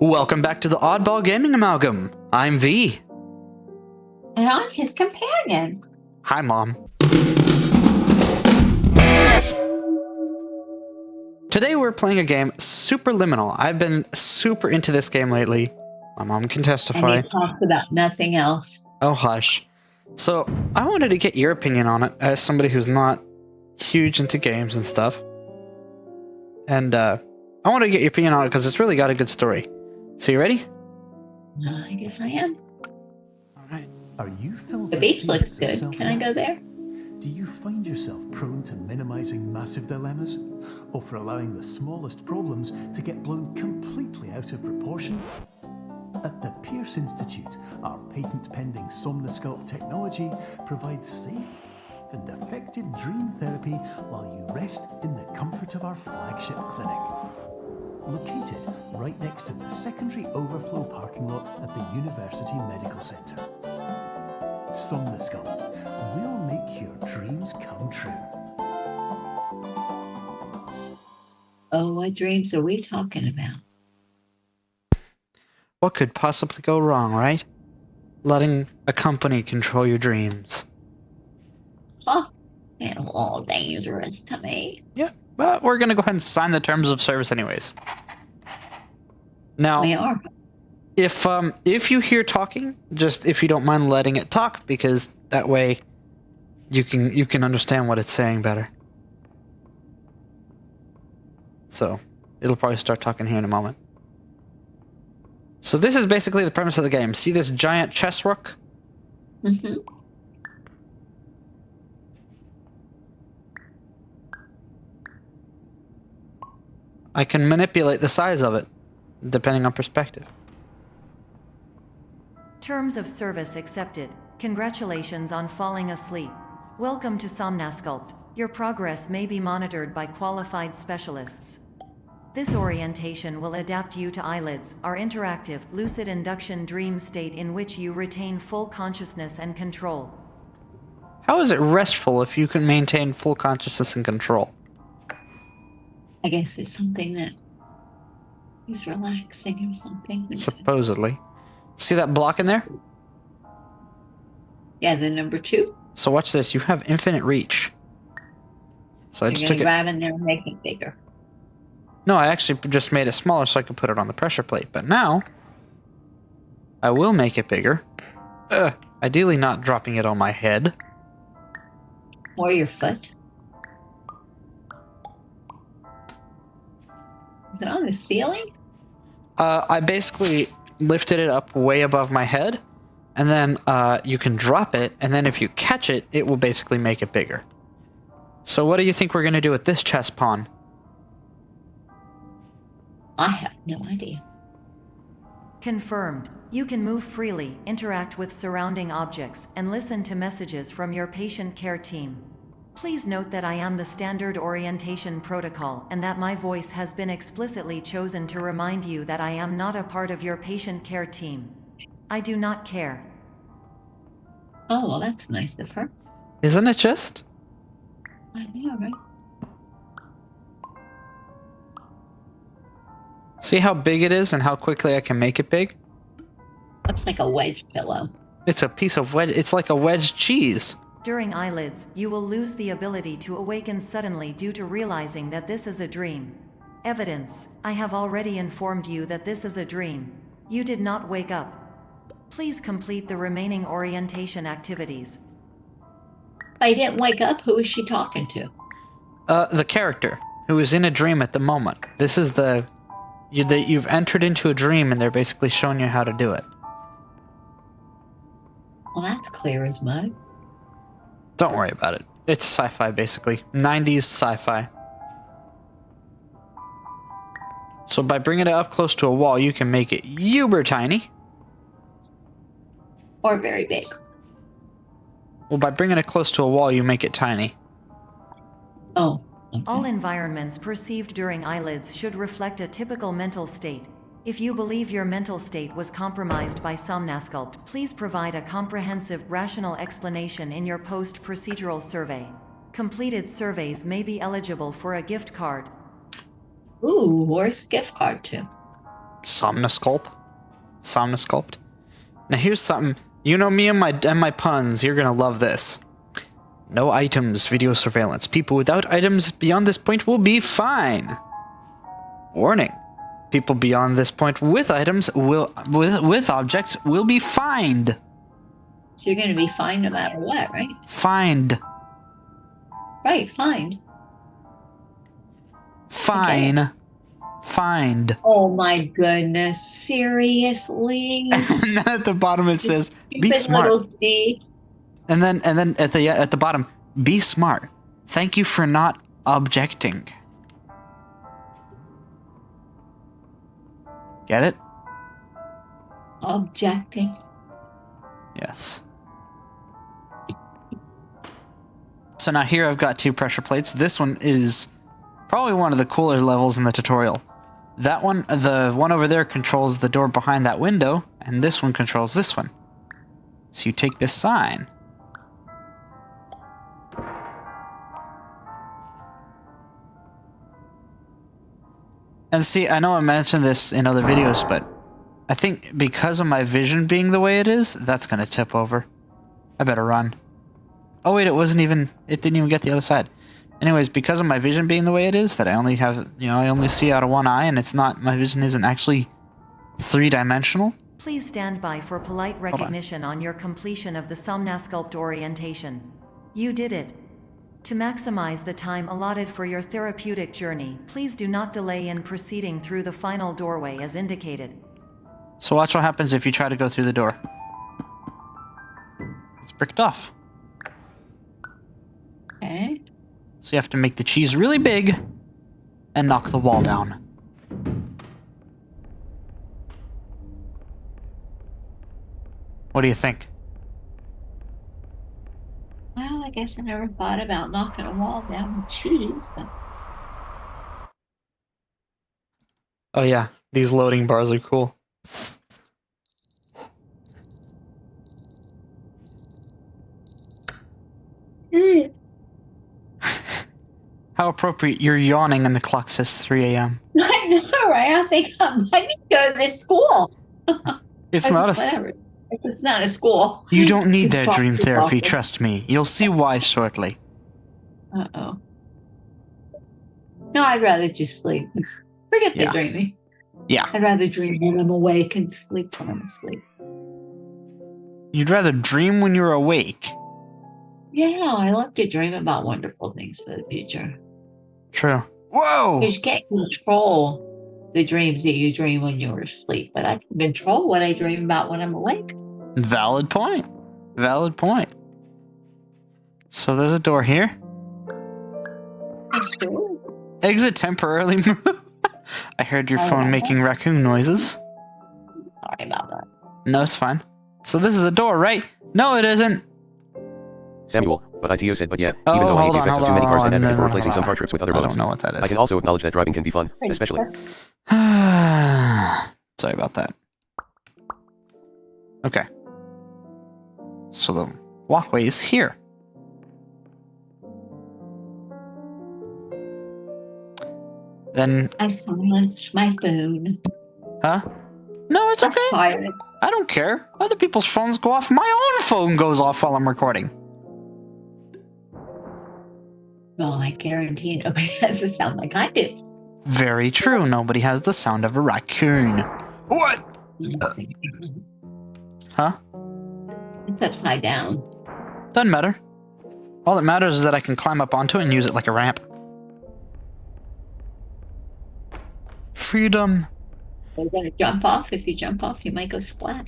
Welcome back to the Oddball Gaming Amalgam. I'm V. And I'm his companion. Hi, Mom. Today we're playing a game, Superliminal. I've been super into this game lately. My mom can testify. And he talks about nothing else. Oh, hush. So, I wanted to get your opinion on it as somebody who's not huge into games and stuff. And, I wanted to get your opinion on it because it's really got a good story. So, you ready? I guess I am. Alright. Are you filled The with beach looks feelings of good. Can I go self-doubt? there? Do you find yourself prone to minimizing massive dilemmas? Or for allowing the smallest problems to get blown completely out of proportion? At the Pierce Institute, our patent-pending Somnosculpt technology provides safe and effective dream therapy while you rest in the comfort of our flagship clinic. Located right next to the secondary overflow parking lot at the University Medical Center. Somnosculpt, we'll make your dreams come true. Oh, what dreams are we talking about? What could possibly go wrong, right? Letting a company control your dreams. Huh? They're all dangerous to me. Yeah, but we're gonna go ahead and sign the terms of service anyways. Now, They are. if you hear talking, just if you don't mind letting it talk, because that way you can understand what it's saying better. So it'll probably start talking here in a moment. So this is basically the premise of the game. See this giant chess rook? Mm-hmm. I can manipulate the size of it, depending on perspective. Terms of service accepted. Congratulations on falling asleep. Welcome to Somnosculpt. Your progress may be monitored by qualified specialists. This orientation will adapt you to eyelids, our interactive, lucid induction dream state in which you retain full consciousness and control. How is it restful if you can maintain full consciousness and control? I guess it's something that is relaxing or something. Supposedly. See that block in there? Yeah, the number 2. So watch this. You have infinite reach. So I You're just going took to it. grab in there and make it bigger. No, I actually just made it smaller so I could put it on the pressure plate. But now, I will make it bigger. Ideally not dropping it on my head. Or your foot. Is it on the ceiling? I basically lifted it up way above my head. And then you can drop it. And then if you catch it, it will basically make it bigger. So what do you think we're going to do with this chess pawn? I have no idea. Confirmed. You can move freely, interact with surrounding objects, and listen to messages from your patient care team. Please note that I am the standard orientation protocol and that my voice has been explicitly chosen to remind you that I am not a part of your patient care team. I do not care. Oh, well, that's nice of her. Isn't it just? I know, right? See how big it is and how quickly I can make it big? Looks like a wedge pillow. It's a piece of wedge. It's like a wedge cheese. During eyelids, you will lose the ability to awaken suddenly due to realizing that this is a dream. Evidence: I have already informed you that this is a dream. You did not wake up. Please complete the remaining orientation activities. If I didn't wake up, who is she talking to? The character who is in a dream at the moment. This is you've entered into a dream and they're basically showing you how to do it. Well, that's clear as mud. Don't worry about it. It's sci-fi basically. 90s sci-fi. So by bringing it up close to a wall, you can make it uber tiny. Or very big. Well, by bringing it close to a wall, you make it tiny. Oh. Okay. All environments perceived during eyelids should reflect a typical mental state. If you believe your mental state was compromised by Somnosculpt, please provide a comprehensive, rational explanation in your post-procedural survey. Completed surveys may be eligible for a gift card. Ooh, where's the gift card to? Somnosculpt. Somnosculpt. Now here's something. You know me and my puns. You're gonna love this. No items, video surveillance. People without items beyond this point will be fine. Warning. People beyond this point with items with objects will be fined. So you're going to be fine no matter what, right? Fined. Right, fine. Fine. Okay. Fined. Oh my goodness, seriously? And then at the bottom it says, "Be Stupid smart." little D. And then at the bottom, "Be smart. Thank you for not objecting." Get it? Objecting. Yes. So now here I've got 2 pressure plates. This one is probably one of the cooler levels in the tutorial. That one, the one over there, controls the door behind that window, and this one controls this one. So you take this sign. And see, I know I mentioned this in other videos, but I think because of my vision being the way it is, that's going to tip over. I better run. Oh wait, it didn't even get the other side. Anyways, because of my vision being the way it is, that I only have, I only see out of one eye, and my vision isn't actually 3-dimensional. Please stand by for polite recognition on your completion of the Somnasculpt orientation. You did it. To maximize the time allotted for your therapeutic journey, please do not delay in proceeding through the final doorway as indicated. So watch what happens if you try to go through the door. It's bricked off. Okay. So you have to make the cheese really big and knock the wall down. What do you think? Well, I guess I never thought about knocking a wall down with cheese, but Oh yeah, these loading bars are cool. How appropriate, you're yawning and the clock says 3 a.m. I know, right? I think I need to go to this school. It's not Whatever. It's not a school. You don't need It's that talk dream to therapy, doctor. trust me. You'll see why shortly. Uh-oh. No, I'd rather just sleep. Forget the Yeah. dreaming. Yeah. I'd rather dream when I'm awake and sleep when I'm asleep. You'd rather dream when you're awake. Yeah, I love to dream about wonderful things for the future. True. Whoa! Because you can't control the dreams that you dream when you're asleep, but I can control what I dream about when I'm awake. Valid point. Valid point. So there's a door here. That's true. Exit temporarily. I heard your Oh, phone yeah. making raccoon noises. Sorry about that. No, it's fine. So this is a door, right? No, it isn't. Samuel, but ITO said, but yeah, Oh, even though I hate hold the on, effects of hold too many cars on, and advocate no, for replacing some hold car on. trips with other I modes, don't know what that is. I can also acknowledge that driving can be fun, especially. Sorry about that. Okay. So the walkway is here. Then, I silenced my phone. huh? No, it's okay. Silent. I don't care. Other people's phones go off. My own phone goes off while I'm recording. Well, I guarantee nobody has a sound like I do. Very true. Nobody has the sound of a raccoon. What? Huh? It's upside down. Doesn't matter. All that matters is that I can climb up onto it and use it like a ramp. Freedom. You're going to jump off. If you jump off, you might go splat.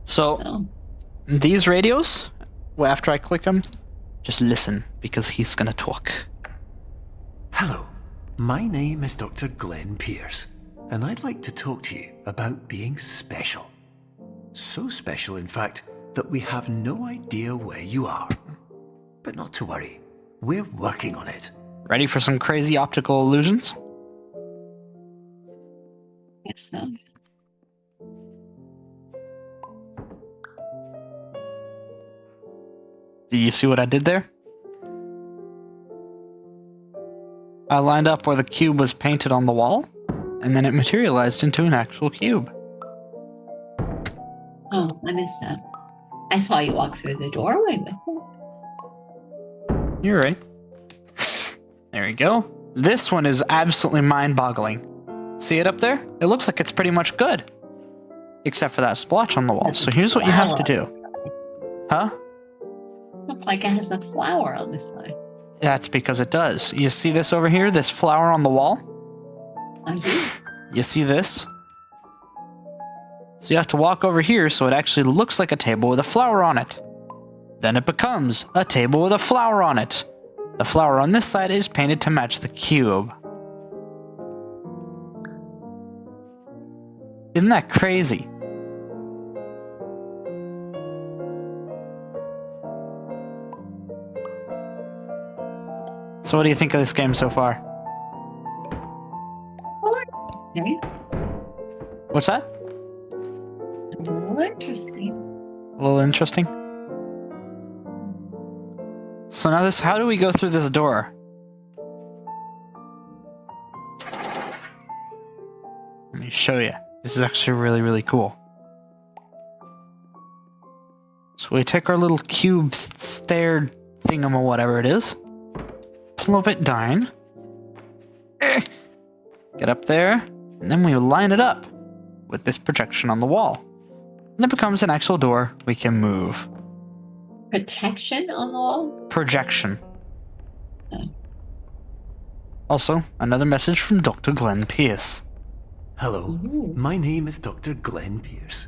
So, So, these radios, well, after I click them, just listen, because he's gonna talk. Hello, my name is Dr. Glenn Pierce, and I'd like to talk to you about being special. So special, in fact, that we have no idea where you are. But not to worry, we're working on it. Ready for some crazy optical illusions? yes, so. Do you see what I did there? I lined up where the cube was painted on the wall, and then it materialized into an actual cube. Oh, I missed that. I saw you walk through the doorway with it. You're right. There we go. This one is absolutely mind-boggling. See it up there? It looks like it's pretty much good. Except for that splotch on the wall. So here's what you have to do. Huh? Looks like it has a flower on the side. That's because it does. You see this over here? This flower on the wall? I do. You see this? So you have to walk over here so it actually looks like a table with a flower on it. Then it becomes a table with a flower on it. The flower on this side is painted to match the cube. Isn't that crazy? So what do you think of this game so far? Okay. What's that? A little interesting. A little interesting? So now how do we go through this door? Let me show you. This is actually really, really cool. So we take our little cube stair thingam or whatever it is. Plump it down. Get up there. And then we line it up with this projection on the wall. And it becomes an actual door we can move. Protection on the wall? Projection. Oh. Also, another message from Dr. Glenn Pierce. Hello, Ooh. my name is Dr. Glenn Pierce,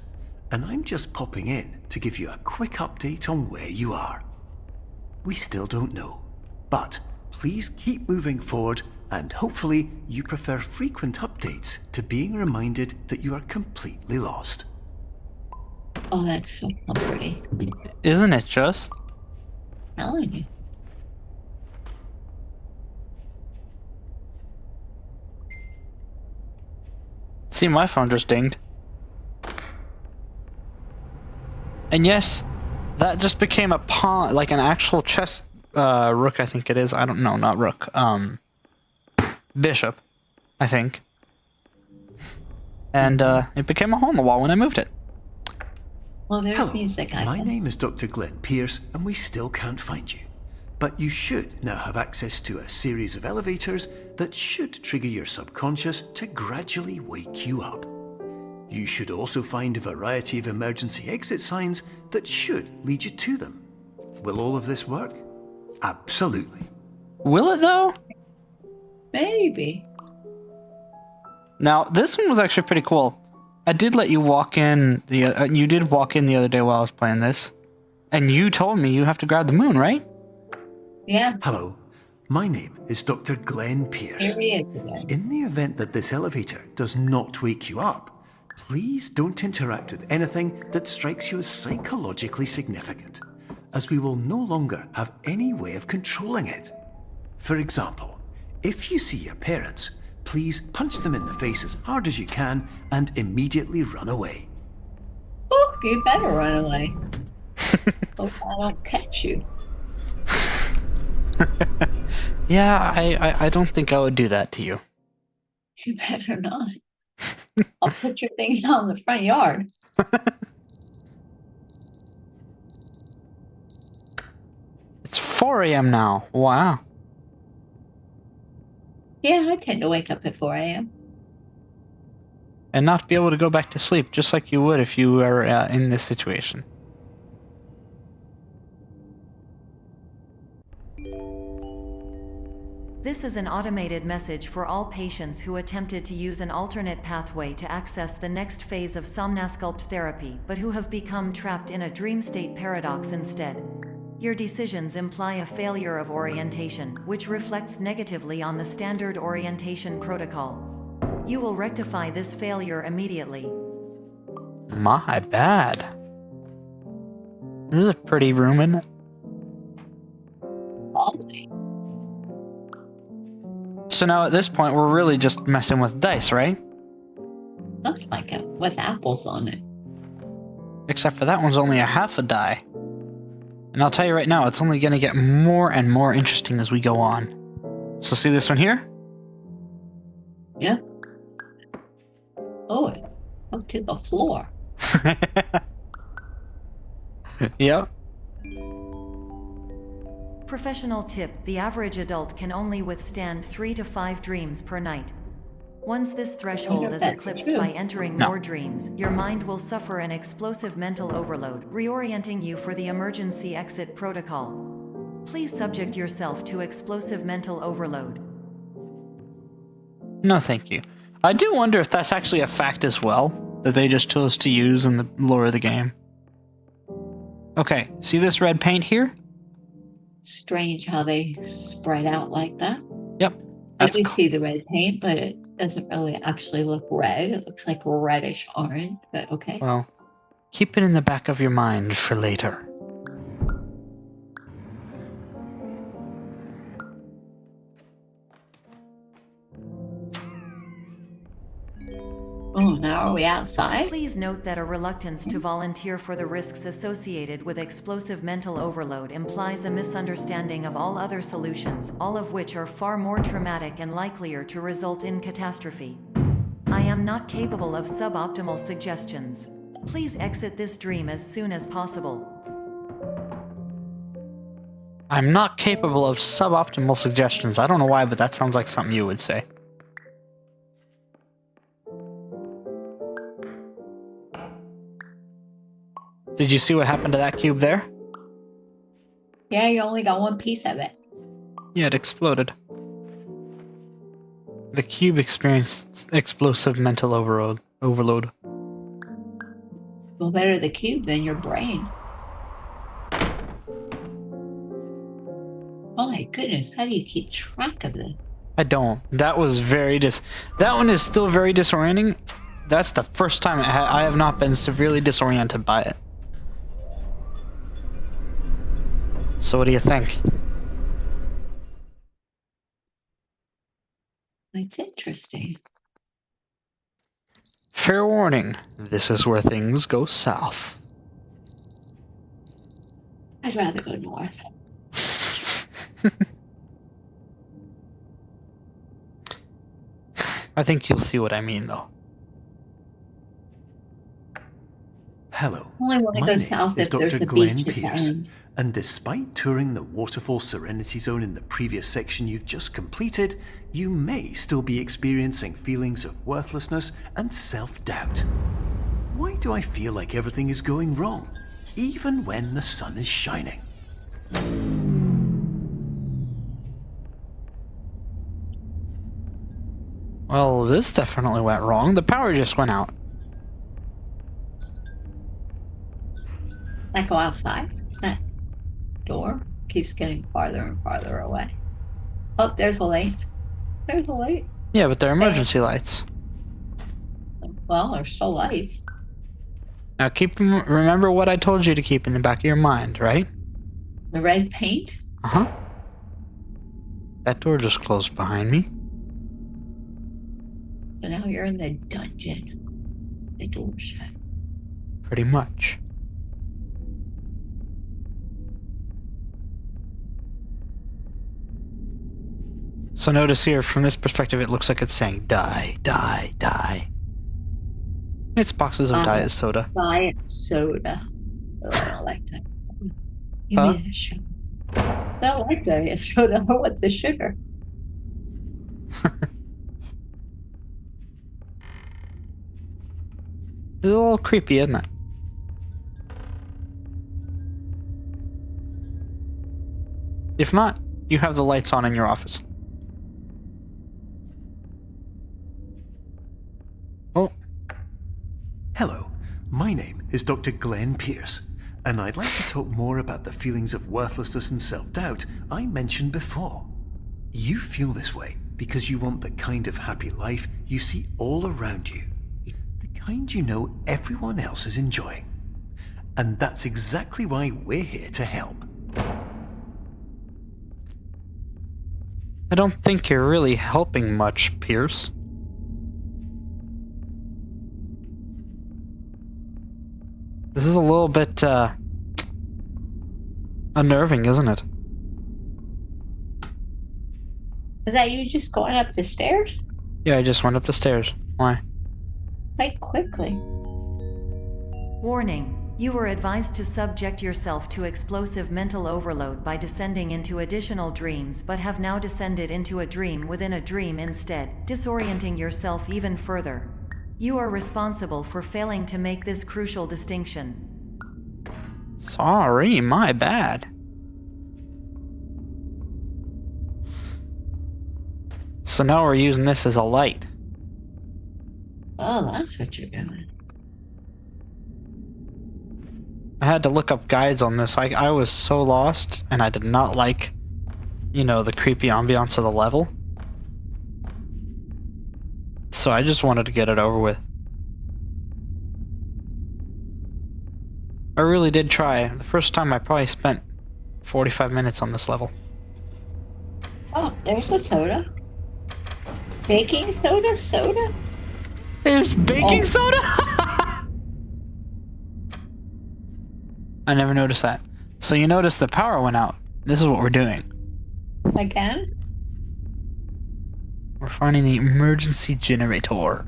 and I'm just popping in to give you a quick update on where you are. We still don't know, but please keep moving forward, and hopefully you prefer frequent updates to being reminded that you are completely lost. Oh, that's so comforting. Isn't it just? Telling you. See, my phone just dinged. And yes, that just became a pawn, like an actual chess rook, I think it is. I don't know, not rook. Bishop, I think. And it became a hole in the wall when I moved it. Well, there's Hello, music. I my guess. name is Dr. Glenn Pierce, and we still can't find you. But you should now have access to a series of elevators that should trigger your subconscious to gradually wake you up. You should also find a variety of emergency exit signs that should lead you to them. Will all of this work? Absolutely. Will it though? Maybe. Now, this one was actually pretty cool. I did let you walk in, you did walk in the other day while I was playing this. And you told me you have to grab the moon, right? Yeah. Hello, my name is Dr. Glenn Pierce. Here he is again. In the event that this elevator does not wake you up, please don't interact with anything that strikes you as psychologically significant, as we will no longer have any way of controlling it. For example, if you see your parents, please punch them in the face as hard as you can and immediately run away. Oh, you better run away. Hope I don't catch you. Yeah, I don't think I would do that to you. You better not. I'll put your things out in the front yard. It's 4 a.m. now. Wow. Yeah, I tend to wake up at 4 a.m. And not be able to go back to sleep, just like you would if you were in this situation. This is an automated message for all patients who attempted to use an alternate pathway to access the next phase of Somnasculpt therapy, but who have become trapped in a dream state paradox instead. Your decisions imply a failure of orientation, which reflects negatively on the standard orientation protocol. You will rectify this failure immediately. My bad. This is a pretty room, isn't it? Probably. So now at this point, we're really just messing with dice, right? Looks like it with apples on it. Except for that one's only a half a die. And I'll tell you right now, it's only going to get more and more interesting as we go on. So see this one here? Yeah. stuck to the floor. Yep. Professional tip: the average adult can only withstand 3 to 5 dreams per night. Once this threshold is that's eclipsed true. by entering No. more dreams, your mind will suffer an explosive mental overload, reorienting you for the emergency exit protocol. Please subject yourself to explosive mental overload. No, thank you. I do wonder if that's actually a fact as well, that they just chose to use in the lore of the game. Okay, see this red paint here? Strange how they spread out like that. Yep. I That's do see the red paint, but it doesn't really actually look red. It looks like reddish orange, but okay. well, keep it in the back of your mind for later. Oh, now are we outside? Please note that a reluctance to volunteer for the risks associated with explosive mental overload implies a misunderstanding of all other solutions, all of which are far more traumatic and likelier to result in catastrophe. I am not capable of suboptimal suggestions. Please exit this dream as soon as possible. I'm not capable of suboptimal suggestions. I don't know why, but that sounds like something you would say. Did you see what happened to that cube there? Yeah, you only got one piece of it. Yeah, it exploded. The cube experienced explosive mental overload. Well, better the cube than your brain. Oh my goodness, how do you keep track of this? I don't. That was very That one is still very disorienting. That's the first time I have not been severely disoriented by it. So what do you think? It's interesting. Fair warning, this is where things go south. I'd rather go north. I think you'll see what I mean, though. Hello, Only want to my go name south is if there's Dr. a Glenn beach at the Pierce, end. and despite touring the Waterfall Serenity Zone in the previous section you've just completed, you may still be experiencing feelings of worthlessness and self-doubt. Why do I feel like everything is going wrong, even when the sun is shining? Well, this definitely went wrong. The power just went out. I go outside. That door keeps getting farther and farther away. Oh, there's a light. There's a light. Yeah, but they're emergency lights. Well, there's still lights. Now remember what I told you to keep in the back of your mind, right? The red paint. Uh-huh. That door just closed behind me. So now you're in the dungeon. The door shut. Pretty much. So notice here, from this perspective, it looks like it's saying, die, die, die. It's boxes of diet soda. Diet soda. Oh, I don't like that. Give Huh? me the sugar. I don't like diet soda. I want the sugar. It's a little creepy, isn't it? If not, you have the lights on in your office. Oh, Hello, my name is Dr. Glenn Pierce, and I'd like to talk more about the feelings of worthlessness and self-doubt I mentioned before. You feel this way because you want the kind of happy life you see all around you, the kind you know everyone else is enjoying. And that's exactly why we're here to help. I don't think you're really helping much, Pierce. This is a little bit, unnerving, isn't it? Is that you just going up the stairs? Yeah, I just went up the stairs. Why? Quite quickly. Warning. You were advised to subject yourself to explosive mental overload by descending into additional dreams, but have now descended into a dream within a dream instead, disorienting yourself even further. You are responsible for failing to make this crucial distinction. Sorry, my bad. So now we're using this as a light. Oh, that's what you're doing. I had to look up guides on this. I was so lost, and I did not like, you know, the creepy ambiance of the level. So I just wanted to get it over with. I really did try. The first time I probably spent 45 minutes on this level. Oh, there's a soda. Baking soda? Soda? There's baking Oh. soda? I never noticed that. So you notice the power went out. This is what we're doing. Again? We're finding the emergency generator.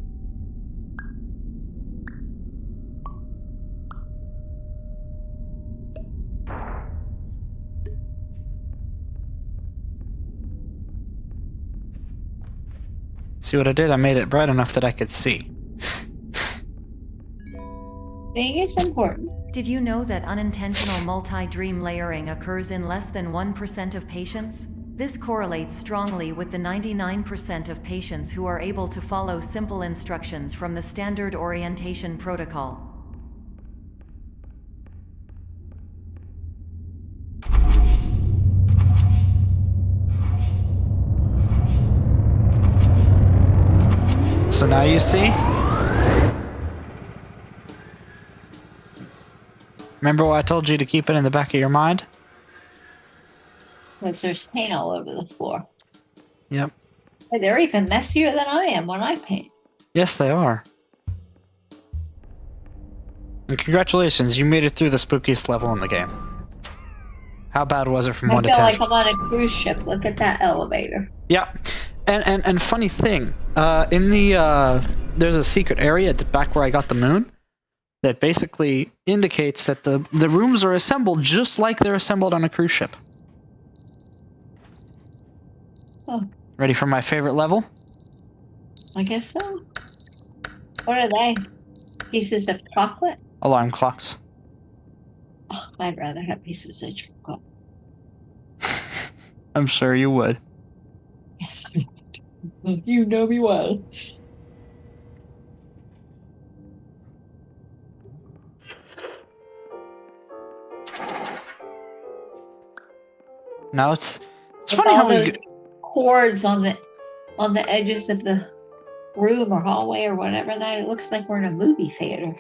See what I did? I made it bright enough that I could see. Seeing is important. Did you know that unintentional multi-dream layering occurs in less than 1% of patients? This correlates strongly with the 99% of patients who are able to follow simple instructions from the standard orientation protocol. So now you see? Remember what I told you to keep it in the back of your mind? Because there's paint all over the floor. Yep. Hey, they're even messier than I am when I paint. Yes, they are. And congratulations, you made it through the spookiest level in the game. How bad was it from I 1 to feel 10? like I'm on a cruise ship. Look at that elevator. Yeah. And funny thing, in the there's a secret area at the back where I got the moon that basically indicates that the rooms are assembled just like they're assembled on a cruise ship. Oh, Ready for my favorite level? I guess so. What are they? Pieces of chocolate? Alarm clocks. Oh, I'd rather have pieces of chocolate. I'm sure you would. Yes. You know me well. Now it's With funny all how we those cords on the edges of the room or hallway or whatever that it looks like we're in a movie theater.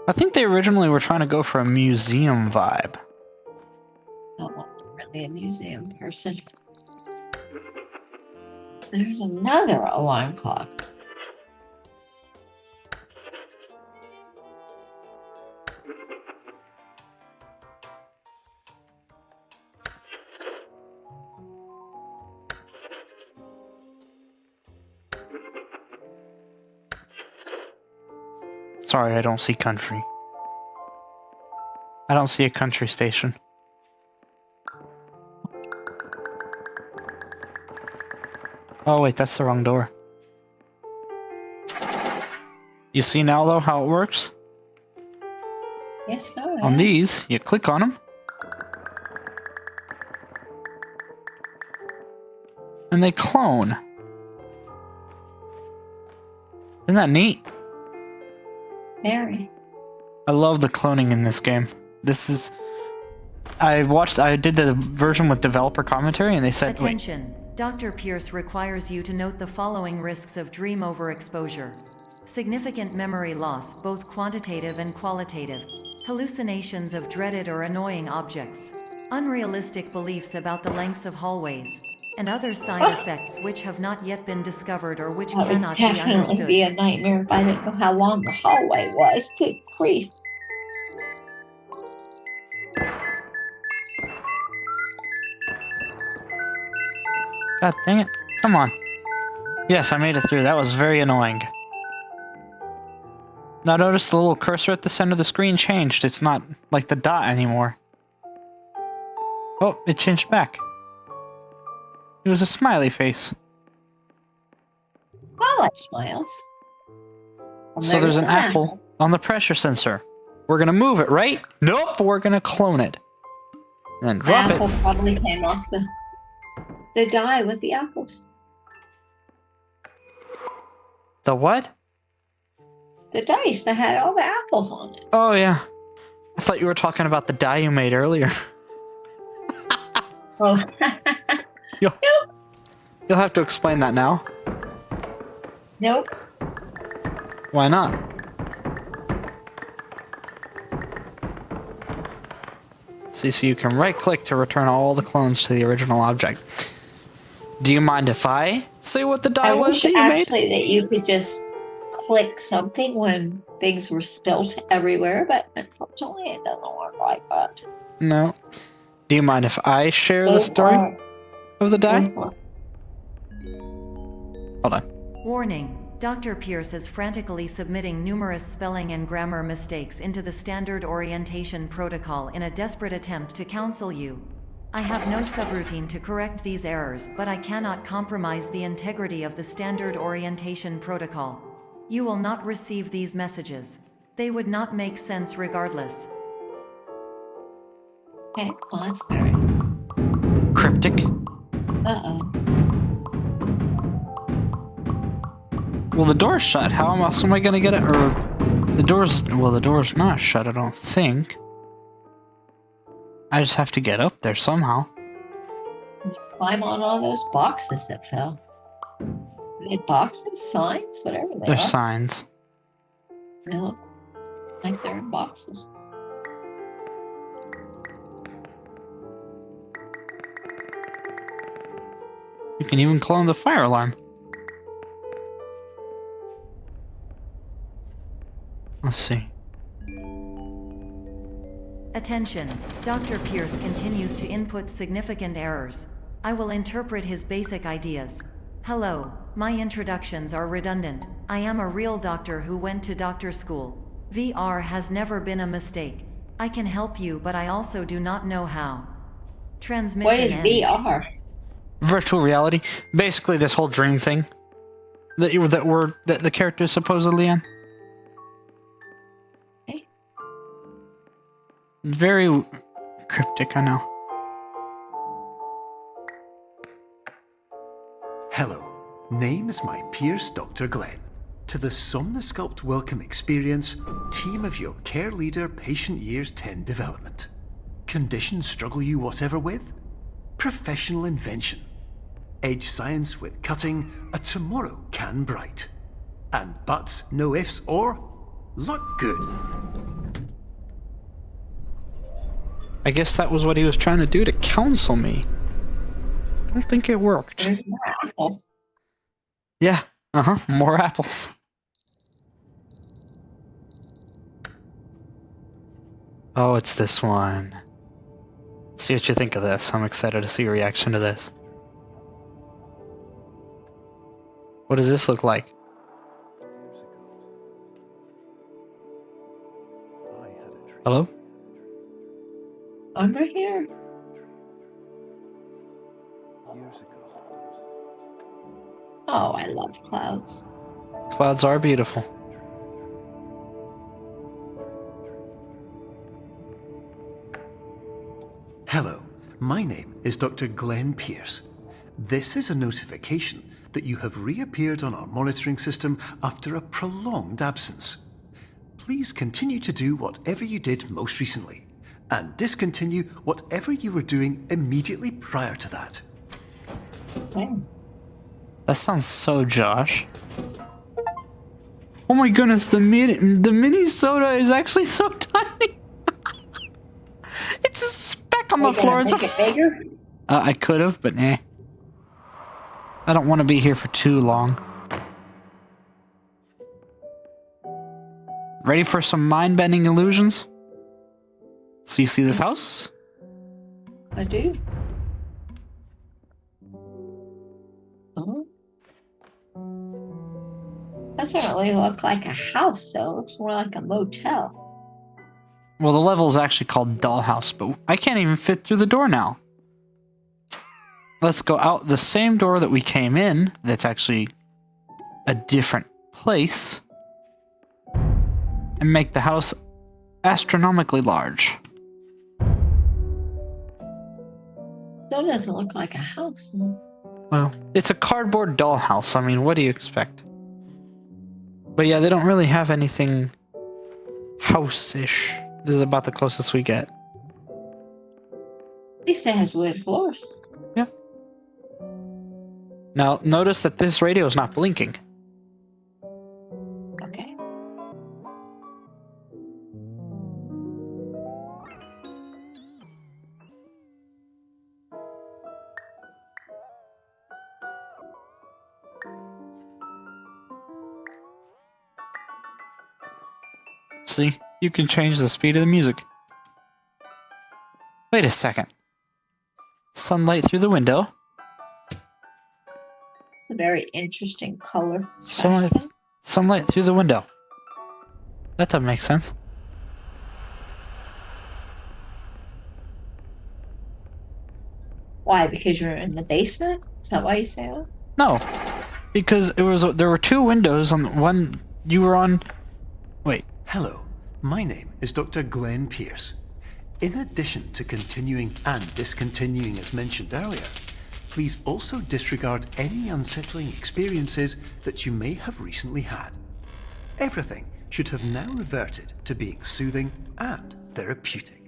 I think they originally were trying to go for a museum vibe. Oh, well, I'm really a museum person. There's another alarm clock. Sorry, I don't see country. I don't see a country station. Oh wait, that's the wrong door. You see now though how it works? Yes, so. On these, you click on them. And they clone. Isn't that neat? Very. I love the cloning in this game. This is... I did the version with developer commentary and they said, wait, Attention. Dr. Pierce requires you to note the following risks of dream overexposure. Significant memory loss, both quantitative and qualitative. Hallucinations of dreaded or annoying objects. Unrealistic beliefs about the lengths of hallways. And other side effects which have not yet been discovered or which That would cannot be definitely understood. be a nightmare if I didn't know how long the hallway was. Good grief. God dang it. Come on. Yes, I made it through. That was very annoying. Now notice the little cursor at the center of the screen changed. It's not like the dot anymore. Oh, it changed back. It was a smiley face. I like smiles. So there's an apple on the pressure sensor. We're gonna move it, right? Nope, we're gonna clone it. And then drop The apple it. probably came off the die with the apples. The what? The dice that had all the apples on it. Oh, yeah. I thought you were talking about the die you made earlier. Oh. You'll have to explain that now. Nope. Why not? See, so you can right-click to return all the clones to the original object. Do you mind if I say what the die I was wish that you made? actually that you could just click something when things were spilt everywhere, but unfortunately it doesn't work like that. No. Do you mind if I share the story of the die? Hold on. Warning. Dr. Pierce is frantically submitting numerous spelling and grammar mistakes into the standard orientation protocol in a desperate attempt to counsel you. I have no subroutine to correct these errors, but I cannot compromise the integrity of the standard orientation protocol. You will not receive these messages. They would not make sense regardless. Okay, well, that's very. Cryptic. Uh-oh. Well, the door's shut. How else am I gonna get it? Or the door's... Well, the door's not shut, I don't think. I just have to get up there somehow. Climb on all those boxes that fell. Are they boxes, signs, whatever they There's are? signs. They look like they're in boxes. You can even clone the fire alarm. Let's see. Attention. Dr. Pierce continues to input significant errors. I will interpret his basic ideas. Hello, my introductions are redundant. I am a real doctor who went to doctor school. VR has never been a mistake. I can help you, but I also do not know how. Transmission What is ends. VR? Virtual reality. Basically this whole dream thing. That the character is supposedly in. Okay. Very cryptic, I know. Hello, name is my Pierce Dr. Glenn. To the Somnosculpt Welcome Experience, team of your care leader patient years 10 development. Conditions struggle you whatever with? Professional invention. Edge science with cutting, a tomorrow can bright. And buts, no ifs or luck good. I guess that was what he was trying to do to counsel me. I don't think it worked. There's more apples. Yeah. More apples. Oh, it's this one. See what you think of this. I'm excited to see your reaction to this. What does this look like? Hello? I'm right here. Oh, I love clouds. Clouds are beautiful. Hello, my name is Dr. Glenn Pierce. This is a notification that you have reappeared on our monitoring system after a prolonged absence. Please continue to do whatever you did most recently, and discontinue whatever you were doing immediately prior to that. Okay. That sounds so Josh. Oh my goodness, the mini soda is actually so tiny. It's a speck on the floor. It's Make it bigger? I could have, but nah. I don't want to be here for too long. Ready for some mind-bending illusions? So you see this house? I do. That's Doesn't really look like a house, though. It looks more like a motel. Well, the level is actually called Dollhouse, but I can't even fit through the door now. Let's go out the same door that we came in. That's actually a different place. And make the house astronomically large. Still doesn't look like a house. Well, it's a cardboard dollhouse. I mean, what do you expect? But yeah, they don't really have anything house-ish. This is about the closest we get. At least it has wood floors. Yeah. Now, notice that this radio is not blinking. Okay. See? You can change the speed of the music. Wait a second. Sunlight through the window. A very interesting color. Sunlight through the window. That doesn't make sense. Why? Because you're in the basement? Is that why you say that? No, because there were two windows on one you were on. Wait. Hello, my name is Dr. Glenn Pierce. In addition to continuing and discontinuing as mentioned earlier, please also disregard any unsettling experiences that you may have recently had. Everything should have now reverted to being soothing and therapeutic.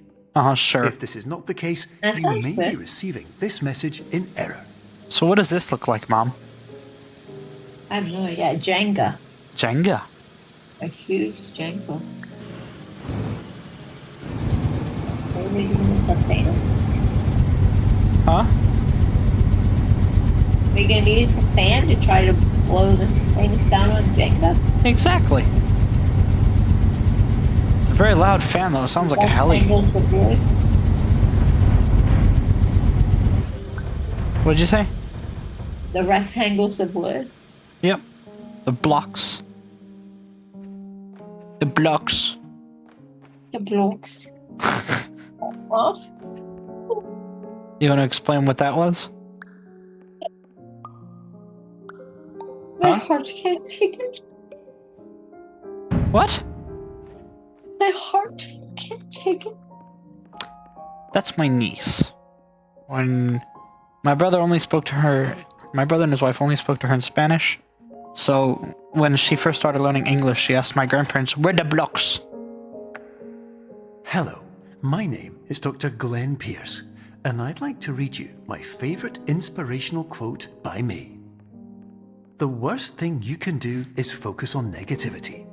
Sure. If this is not the case, That you sounds may good. be receiving this message in error. So what does this look like, Mom? I have no idea. Jenga. Jenga. A huge Jenga. Are we using the fan? Huh? Are we going to use the fan to try to blow the things down on Jenga? Exactly. It's a very loud fan, though. It sounds like a heli. Rectangles of wood. What'd you say? The rectangles of wood. Yep. The blocks. The blocks. The blocks. Huh? You want to explain what that was? My Huh? heart can't take it. What? My heart can't take it. That's my niece. When my brother and his wife only spoke to her in Spanish. So when she first started learning English, she asked my grandparents, "Where the blocks?" Hello, my name is Dr. Glenn Pierce, and I'd like to read you my favorite inspirational quote by me. The worst thing you can do is focus on negativity.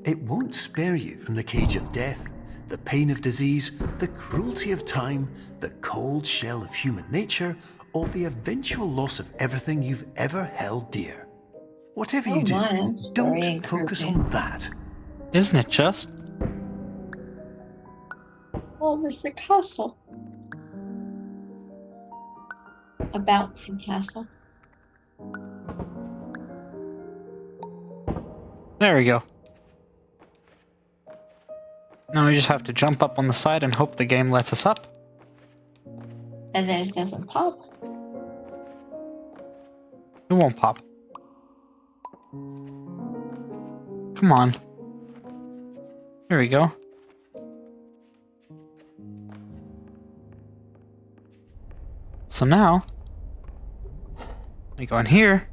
It won't spare you from the cage of death, the pain of disease, the cruelty of time, the cold shell of human nature, or the eventual loss of everything you've ever held dear. Whatever you do, That's very don't focus encouraging. on that. Isn't it just? Oh, there's a castle. A bouncy castle. There we go. Now we just have to jump up on the side and hope the game lets us up. And then it doesn't pop. It won't pop. Come on. There we go. So now, we go in here.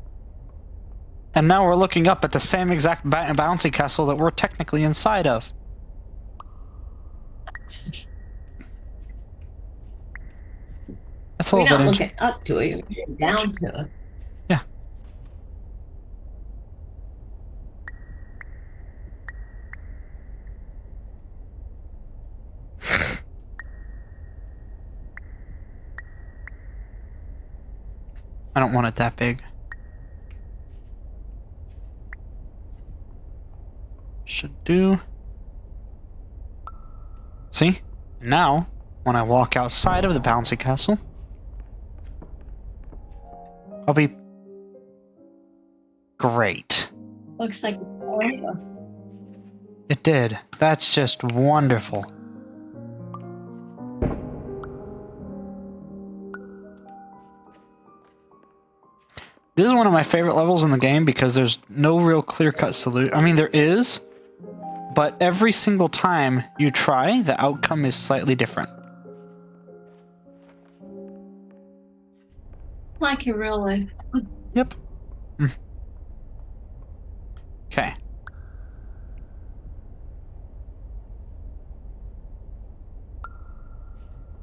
And now we're looking up at the same exact bouncy castle that we're technically inside of. That's a We're little not bit looking up to it, we're looking down to it. Yeah. I don't want it that big. Should do. See? Now, when I walk outside of the bouncy castle, I'll be great. Looks like forever. It did. That's just wonderful. This is one of my favorite levels in the game because there's no real clear-cut solution. I mean, there is, but every single time you try, the outcome is slightly different. Like in real life. Yep. Okay.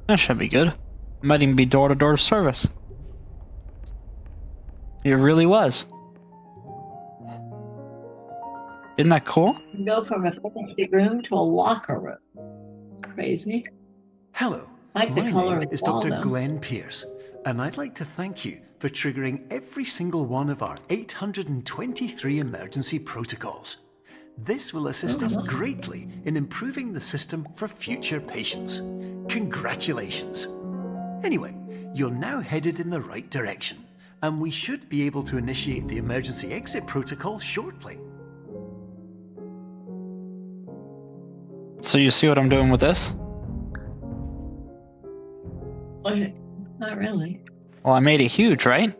That should be good. Might even be door-to-door service. It really was. Isn't that cool? You go from a fancy room to a locker room. It's crazy. Hello, Like the my color name of the is wall, Dr. though. Glenn Pierce, and I'd like to thank you for triggering every single one of our 823 emergency protocols. This will assist us greatly in improving the system for future patients. Congratulations. Anyway, you're now headed in the right direction, and we should be able to initiate the emergency exit protocol shortly. So you see what I'm doing with this? Wait, not really. Well, I made it huge, right?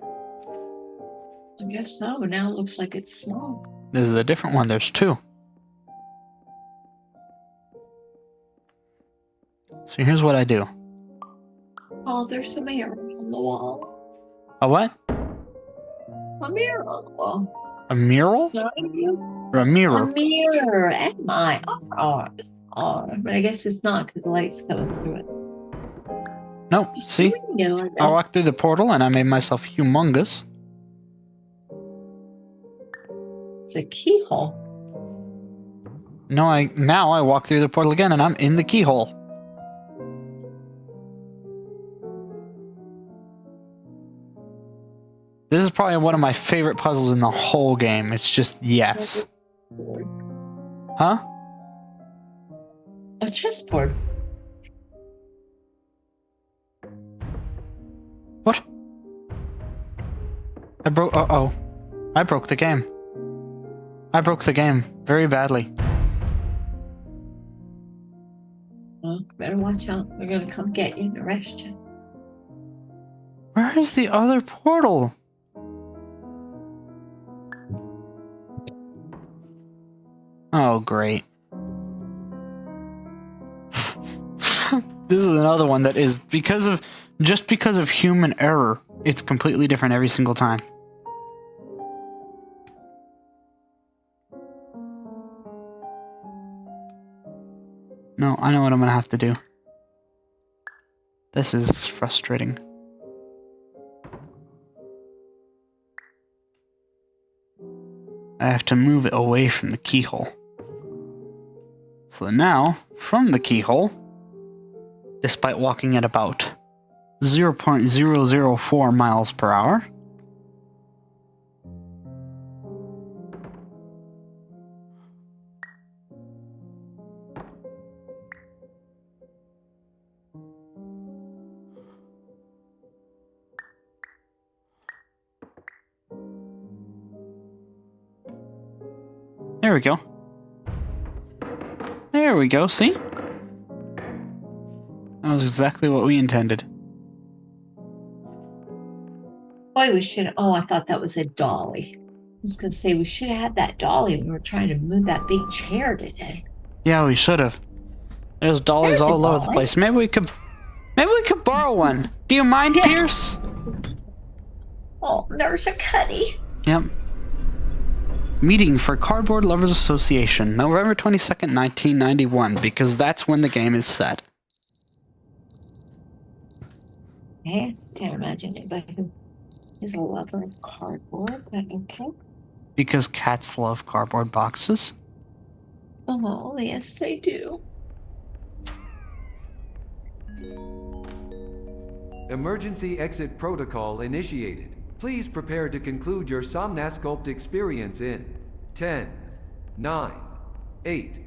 I guess so, but now it looks like it's small. This is a different one. There's two. So here's what I do. Oh, there's a mirror on the wall. A what? A mirror on the wall. A mural? Not you. Or a mirror? A mirror at my but I guess it's not because the light's coming through it. No, see? Window, I walked through the portal and I made myself humongous. It's a keyhole. No, now I walk through the portal again and I'm in the keyhole. This is probably one of my favorite puzzles in the whole game. It's just yes. Huh? A chessboard. What? I broke the game. I broke the game very badly. Well, better watch out. We're gonna come get you and arrest you. Where is the other portal? Oh, great. This is another one that is just because of human error, it's completely different every single time. No, I know what I'm gonna have to do. This is frustrating. I have to move it away from the keyhole. So now, from the keyhole, despite walking at about 0.004 miles per hour, there we go. There we go, see? That was exactly what we intended. Boy, we should. Oh, I thought that was a dolly. I was gonna say we should have had that dolly when we were trying to move that big chair today. Yeah, we should have. There's dollies There's a all over the dolly. place. Maybe we could borrow one. Do you mind, Yeah. Pierce? Oh, there's a Cuddy. Yep. Meeting for Cardboard Lovers Association, November 22nd, 1991, because that's when the game is set. I can't imagine anybody who is a lover of cardboard, but okay. Because cats love cardboard boxes. Oh, yes, they do. Emergency exit protocol initiated. Please prepare to conclude your Somnasculpt experience in 10, 9, 8.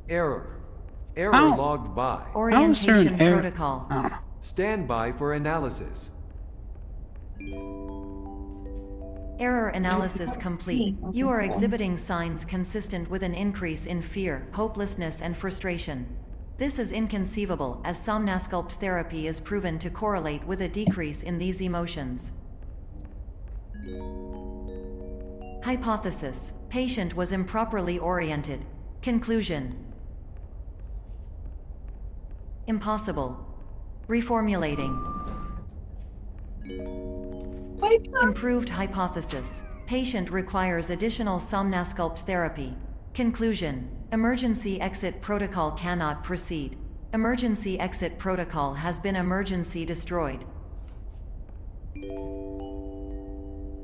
Error. Error Ow. logged by. How is there an Orientation error? protocol. I don't know. Stand by for analysis. Error analysis complete. You are exhibiting signs consistent with an increase in fear, hopelessness, and frustration. This is inconceivable, as Somnasculpt therapy is proven to correlate with a decrease in these emotions. Hypothesis: patient was improperly oriented. Conclusion: impossible. Reformulating. Improved hypothesis: patient requires additional Somnasculpt therapy. Conclusion: emergency exit protocol cannot proceed. Emergency exit protocol has been emergency destroyed.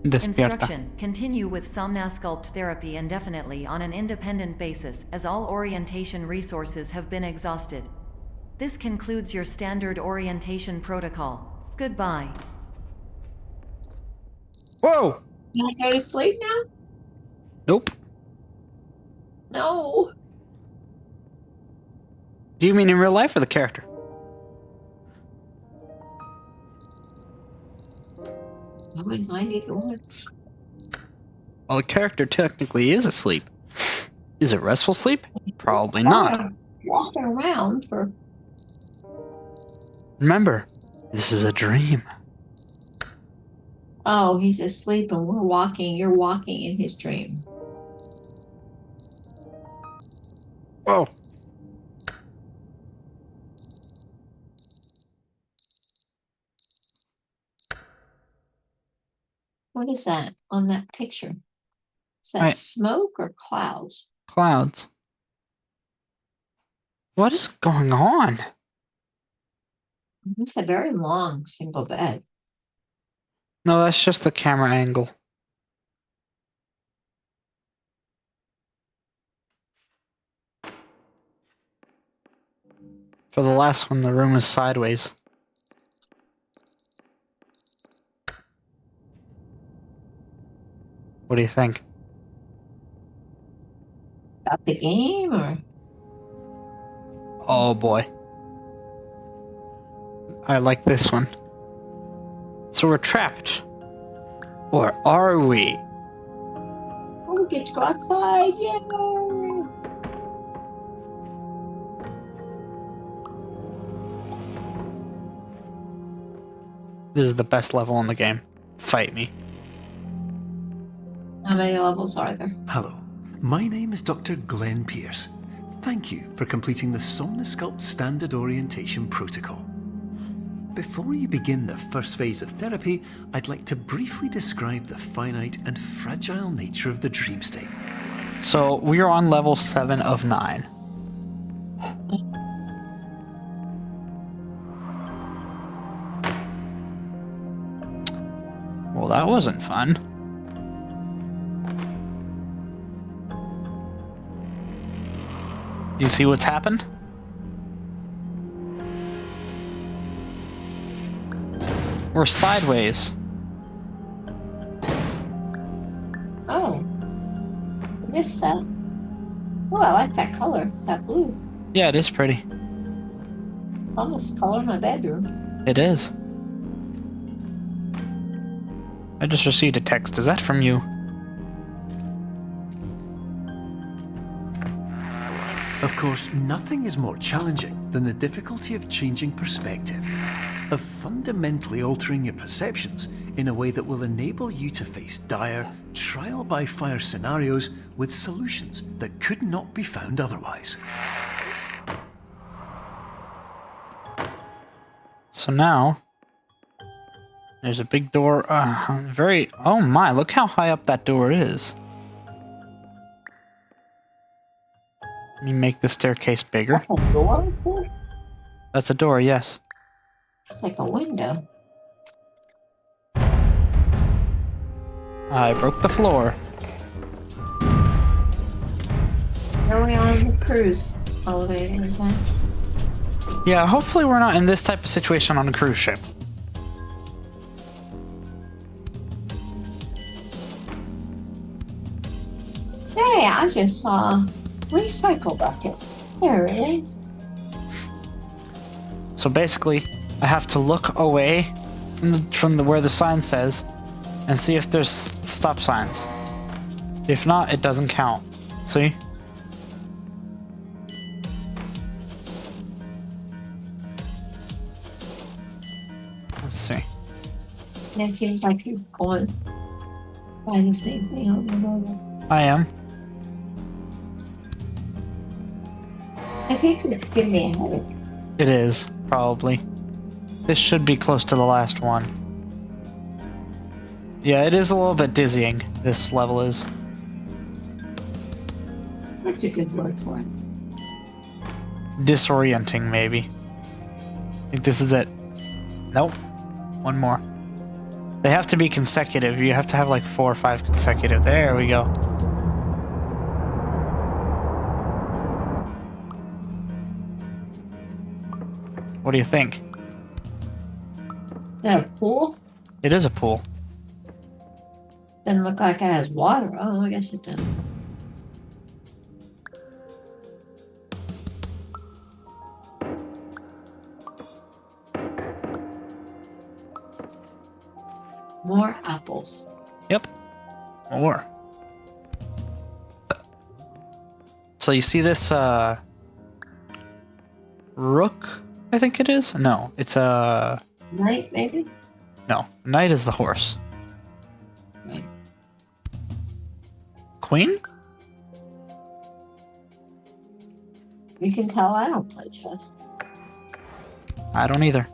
Despierta. Instruction: continue with Somnasculpt therapy indefinitely on an independent basis, as all orientation resources have been exhausted. This concludes your standard orientation protocol. Goodbye. Whoa! Can I go to sleep now? Nope. No. Do you mean in real life or the character? I need to watch. Well, the character technically is asleep. Is it restful sleep? Probably not. Walking around for. Remember, this is a dream. Oh, he's asleep and we're walking. You're walking in his dream. Whoa. What is that on that picture? Is that Right. smoke or clouds? Clouds. What is going on? It's a very long single bed. No, that's just the camera angle. For the last one, the room is sideways. What do you think? About the game or? Oh boy. I like this one. So we're trapped. Or are we? Oh, we get to go outside. Yay! This is the best level in the game. Fight me. How many levels are there? Hello, my name is Dr. Glenn Pierce. Thank you for completing the Somnasculpt Standard Orientation Protocol. Before you begin the first phase of therapy, I'd like to briefly describe the finite and fragile nature of the dream state. So we are on level 7 of 9. Well, that wasn't fun. Do you see what's happened? We're sideways. Oh, I missed that. Oh, I like that color, that blue. Yeah, it is pretty. Almost color my bedroom. It is. I just received a text. Is that from you? Of course, nothing is more challenging than the difficulty of changing perspective, of fundamentally altering your perceptions in a way that will enable you to face dire, trial-by-fire scenarios with solutions that could not be found otherwise. So now, there's a big door. Oh my, look how high up that door is. Let me make the staircase bigger. A door? It's That's a door, yes. like a window. I broke the floor. Are we on the cruise elevator again? Yeah, hopefully we're not in this type of situation on a cruise ship. Hey, I just saw a recycle bucket. There it is. So basically, I have to look away from the where the sign says, and see if there's stop signs. If not, it doesn't count. See? Let's see. It seems like you're going by the same thing over and over. I am. I think it's giving me a headache. It is, probably. This should be close to the last one. Yeah, it is a little bit dizzying, this level is. That's a good word for it. Disorienting, maybe. I think this is it. Nope. One more. They have to be consecutive. You have to have like 4 or 5 consecutive. There we go. What do you think? Is that a pool? It is a pool. Doesn't look like it has water. Oh, I guess it does. More apples. Yep. More. So you see this, rook, I think it is? No, it's a... Knight, maybe? No, knight is the horse. Right. Queen? You can tell I don't play chess. I don't either.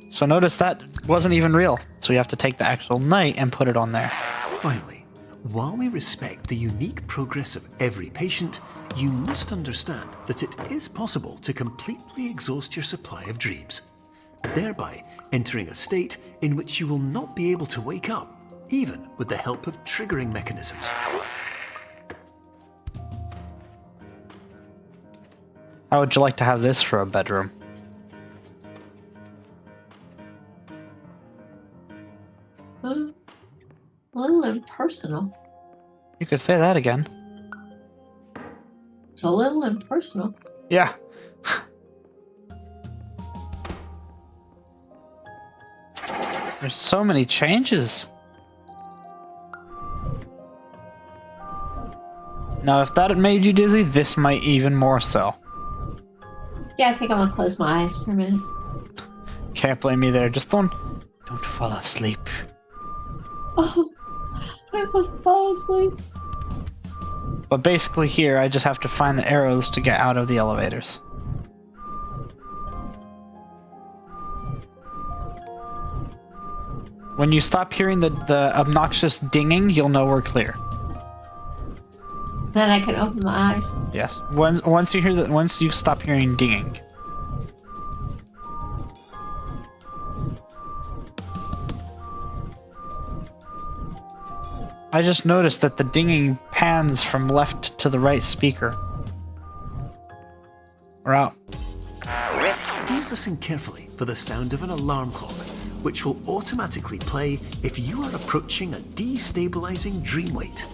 So notice that wasn't even real. So we have to take the actual knight and put it on there. Finally, while we respect the unique progress of every patient, you must understand that it is possible to completely exhaust your supply of dreams, thereby entering a state in which you will not be able to wake up, even with the help of triggering mechanisms. How would you like to have this for a bedroom? A little impersonal. You could say that again. It's a little impersonal. Yeah. There's so many changes. Now, if that made you dizzy, this might even more so. Yeah, I think I'm gonna close my eyes for a minute. Can't blame me there. Just don't fall asleep. Oh, I'm gonna fall asleep. But basically here, I just have to find the arrows to get out of the elevators. When you stop hearing the obnoxious dinging, you'll know we're clear. Then I can open my eyes. Yes. Once you hear that, once you stop hearing dinging. I just noticed that the dinging pans from left to the right speaker. We're out. Please listen carefully for the sound of an alarm clock, which will automatically play if you are approaching a destabilizing dream weight.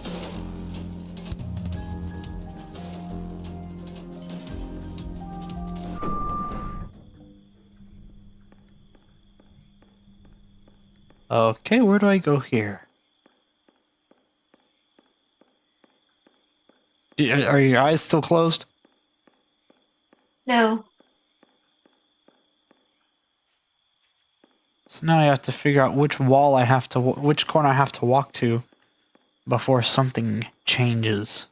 Okay, where do I go here? Are your eyes still closed? No. So now I have to figure out which wall I have to, which corner I have to walk to before something changes.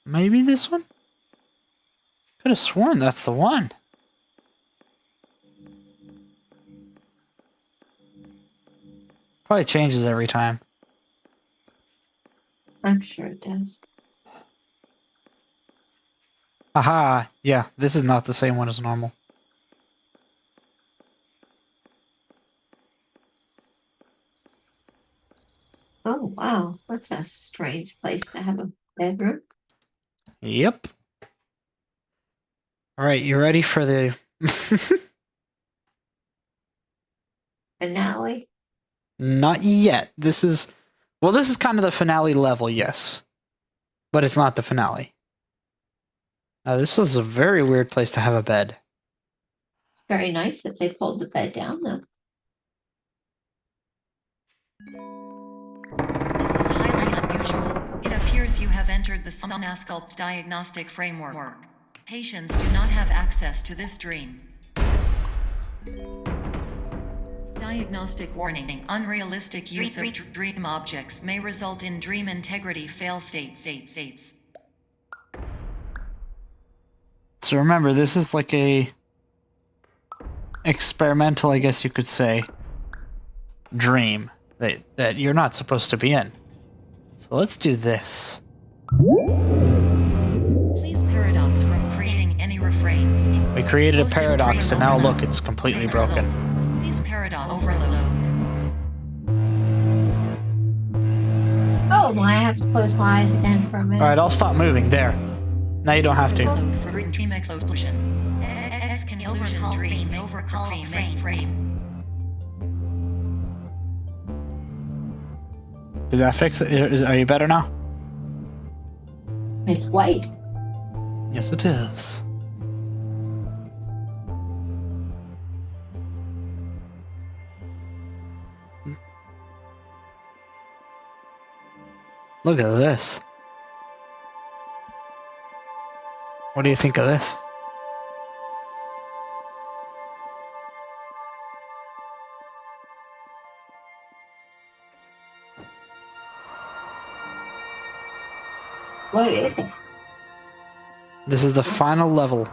Maybe this one? Could have sworn that's the one. Probably changes every time. I'm sure it does. Aha, yeah, this is not the same one as normal. Oh, wow. That's a strange place to have a bedroom. Yep. Alright, you ready for the... Finale? Not yet. This is... Well, this is kind of the finale level, yes. But it's not the finale. Now, this is a very weird place to have a bed. Very nice that they pulled the bed down, though. This is highly unusual. It appears you have entered the Somnasculpt diagnostic framework. Patients do not have access to this dream. Diagnostic warning. Unrealistic use of dream objects may result in dream integrity fail states. So remember, this is like a experimental, I guess you could say, dream that you're not supposed to be in. So let's do this. Please paradox from creating any refrains. We created a paradox, and now look, it's completely broken. Please paradox overload. Oh, I have to close my eyes again for a minute. Alright, I'll stop moving. There. Now you don't have to. Load for dream explosion. Conclusion dream overcall frame. Did that fix it? Are you better now? It's white. Yes, it is. Look at this. What do you think of this? What is it? This is the final level.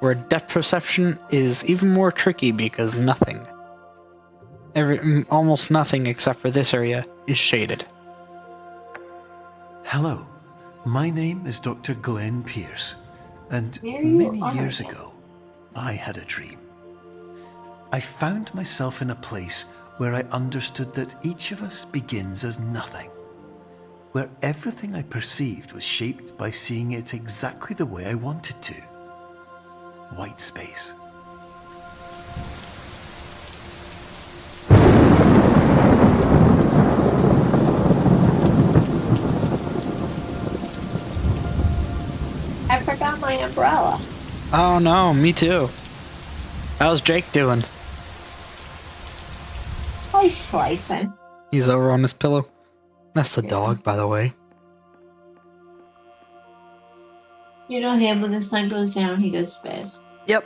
Where depth perception is even more tricky because almost nothing except for this area is shaded. Hello, my name is Dr. Glenn Pierce, and There you many are. years ago, I had a dream. I found myself in a place where I understood that each of us begins as nothing, where everything I perceived was shaped by seeing it exactly the way I wanted to. White space. I forgot my umbrella. Oh no, me too. How's Jake doing? Oh, sleeping. He's over on his pillow. That's the dog, by the way. You know him, when the sun goes down, he goes to bed. Yep.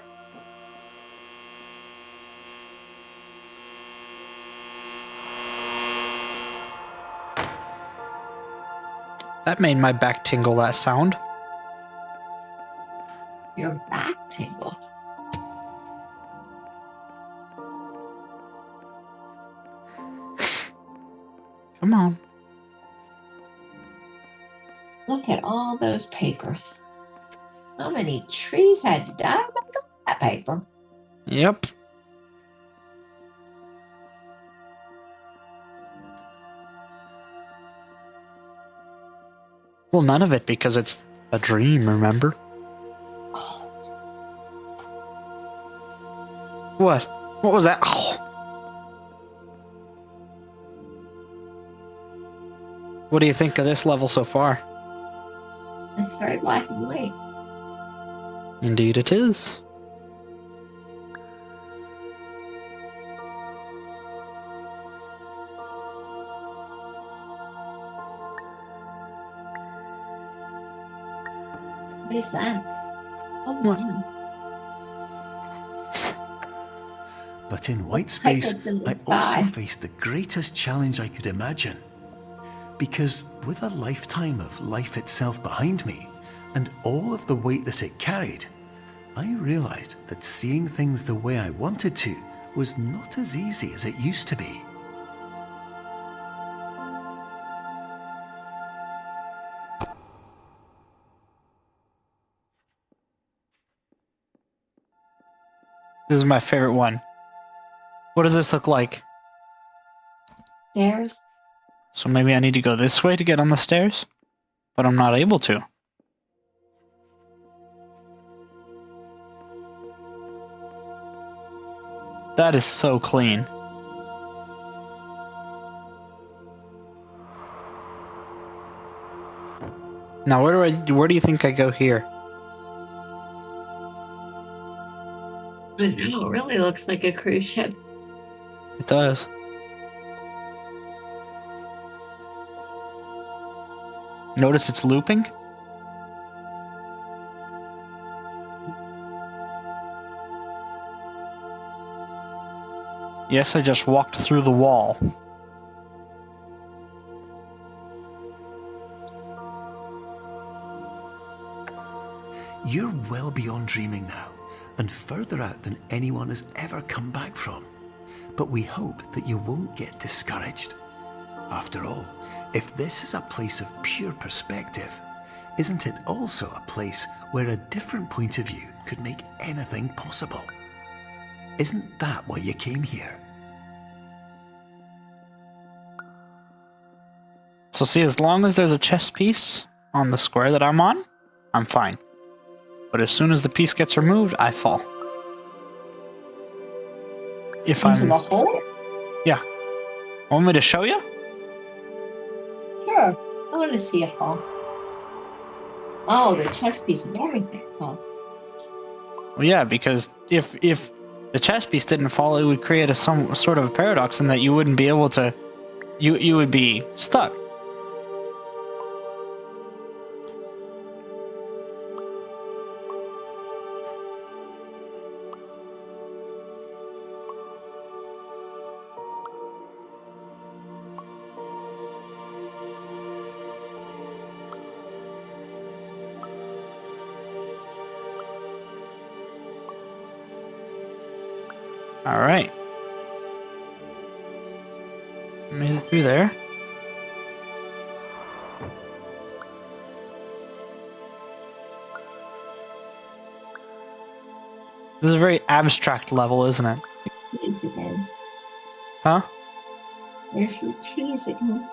That made my back tingle, that sound. Your back tingle. Come on. Look at all those papers. How many trees had to die to make that paper? Yep. Well, none of it because it's a dream, remember? Oh, What? What was that? Oh. What do you think of this level so far? it's very black and white. Indeed it is. What is that? Oh, What? man. But in white Looks like space, it's in the I sky. also faced the greatest challenge I could imagine. Because with a lifetime of life itself behind me, and all of the weight that it carried, I realized that seeing things the way I wanted to was not as easy as it used to be. This is my favorite one. What does this look like? Stairs. So maybe I need to go this way to get on the stairs? But I'm not able to. That is so clean. Now, where do you think I go here? But no, it really looks like a cruise ship. It does. Notice it's looping? Yes, I just walked through the wall. You're well beyond dreaming now, and further out than anyone has ever come back from. But we hope that you won't get discouraged. After all, if this is a place of pure perspective, isn't it also a place where a different point of view could make anything possible? Isn't that why you came here? So see, as long as there's a chess piece on the square that I'm on, I'm fine. But as soon as the piece gets removed, I fall. If Into I'm... the hole? Yeah. Want me to show you? Sure. I want to see a hole. Oh, the chess piece and everything. Oh. Well, yeah, because if the chess piece didn't fall, it would create some sort of a paradox in that you wouldn't be able to... You would be stuck. Alright. Made it through there. This is a very abstract level, isn't it? Cheese again. Huh? There's the cheese again.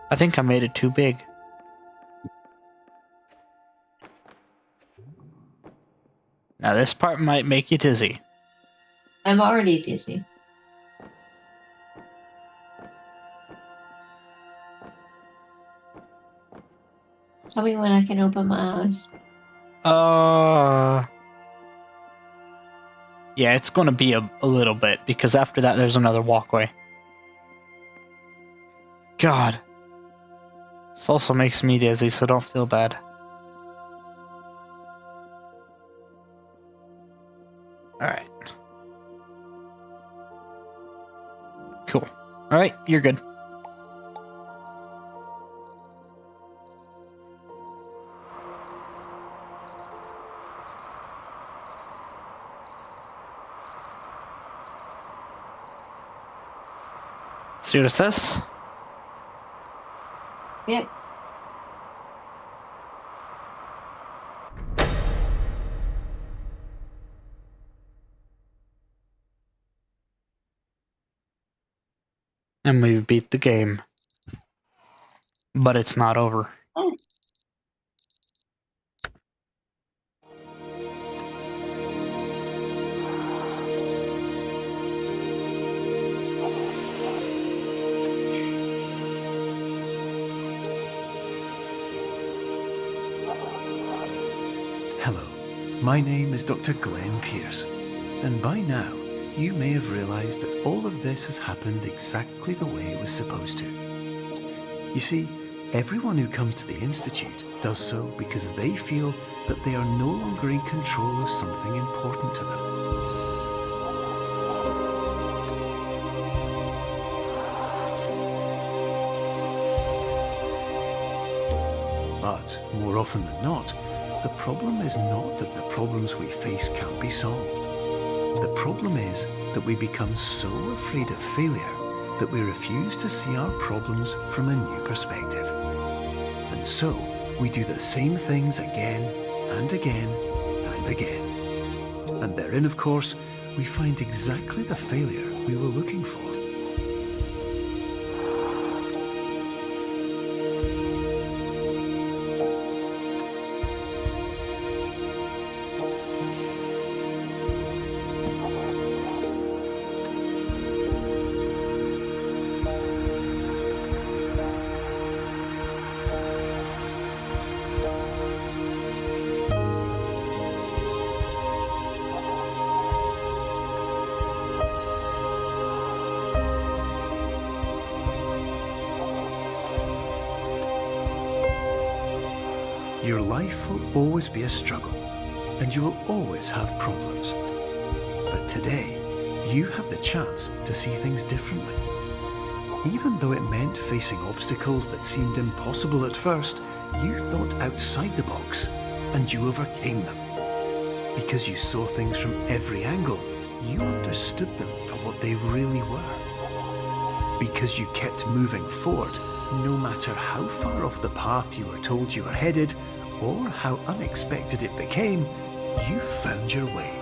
I think I made it too big. Now this part might make you dizzy. I'm already dizzy. Tell me when I can open my eyes. Yeah, it's gonna be a little bit, because after that there's another walkway. God. This also makes me dizzy, so don't feel bad. Alright. Cool. Alright, you're good. See what it says? Yep. And we've beat the game. But it's not over. Oh. Hello, my name is Dr. Glenn Pierce, and by now you may have realized that all of this has happened exactly the way it was supposed to. You see, everyone who comes to the Institute does so because they feel that they are no longer in control of something important to them. But more often than not, the problem is not that the problems we face can't be solved. The problem is that we become so afraid of failure that we refuse to see our problems from a new perspective. And so we do the same things again and again and again. And therein, of course, we find exactly the failure we were looking for. Your life will always be a struggle, and you will always have problems. But today, you have the chance to see things differently. Even though it meant facing obstacles that seemed impossible at first, you thought outside the box, and you overcame them. Because you saw things from every angle, you understood them for what they really were. Because you kept moving forward, no matter how far off the path you were told you were headed, or how unexpected it became, you found your way.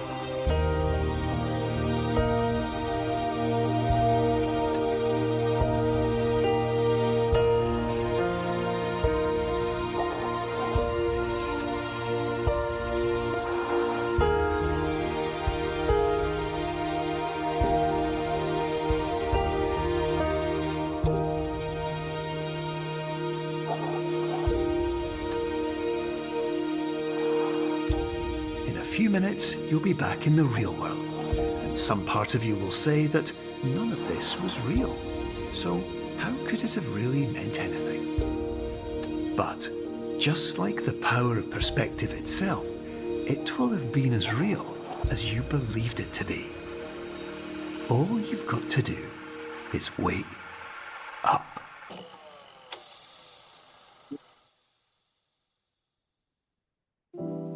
In a few minutes, you'll be back in the real world, and some part of you will say that none of this was real. So how could it have really meant anything? But just like the power of perspective itself, it will have been as real as you believed it to be. All you've got to do is wake up.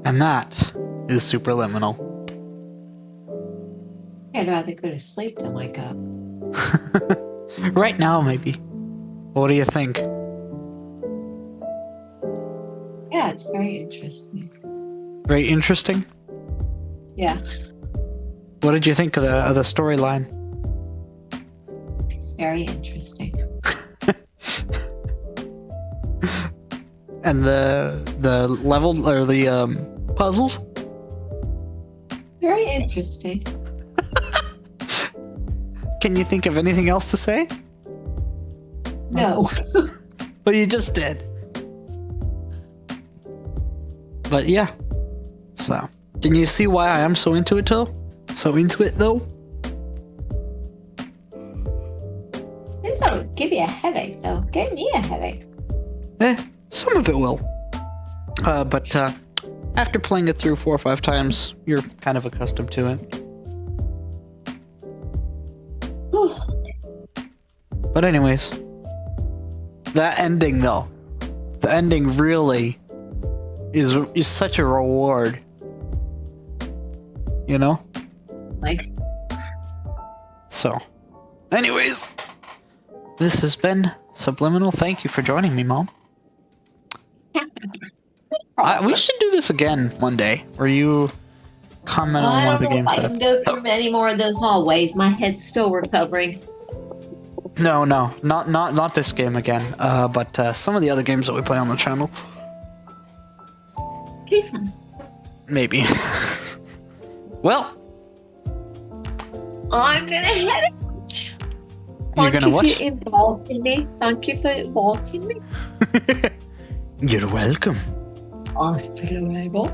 And that is Superliminal. I'd rather go to sleep than wake up. Right now, maybe. What do you think? Yeah, it's very interesting. Very interesting. Yeah, What did you think of the storyline? it's very interesting. And the level or the puzzles? Very interesting. Can you think of anything else to say? No. Well, you just did. But yeah. So, can you see why I am so into it though? So into it though? This don't give you a headache, though. Gave me a headache. Some of it will. But after playing it through 4 or 5 times, you're kind of accustomed to it. But anyways, that ending though, the ending really is such a reward. You know? Like, So, anyways, this has been Subliminal. Thank you for joining me, Mom. We should do this again one day, where you comment on one of the games I that can go through many more of those hallways. My head's still recovering. No, not this game again. But some of the other games that we play on the channel, Jason, maybe. Well, I'm gonna head out. you're gonna Thank watch. you for involving me. Thank you for involving me. You're welcome. Hasta luego.